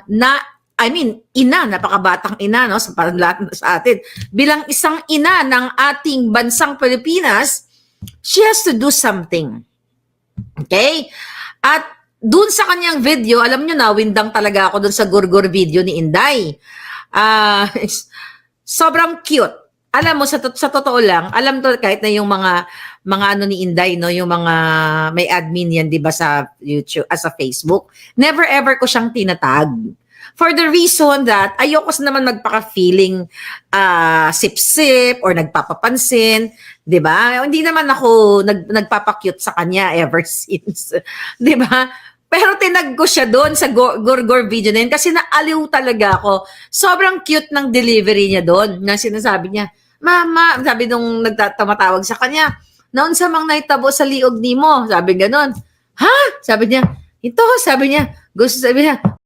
ina, napakabatang ina, no, sa parang lahat sa atin. Bilang isang ina ng ating bansang Pilipinas, she has to do something. Okay? At dun sa kanyang video, alam nyo na, windang talaga ako dun sa gurgur video ni Inday. Sobrang cute. Alam mo, sa totoo lang, alam to kahit na yung mga ano ni Inday, no, yung mga may admin yan, di ba, sa YouTube, sa Facebook, never ever ko siyang tinatag. For the reason that ayoko naman magpaka-feeling sip-sip or nagpapapansin, 'di ba? Hindi naman ako nagpapa-cute sa kanya ever since, 'di ba? Pero tinag ko siya doon sa Gorgor video na yun kasi naaliw talaga ako. Sobrang cute ng delivery niya doon. Na sinasabi niya, "Mama," sabi nung nagtamatawag sa kanya, "Naon sa mang naitabo sa liog nimo?" Sabi gano'n. "Ha?" Sabi niya, "Ito," sabi niya. Sabi niya,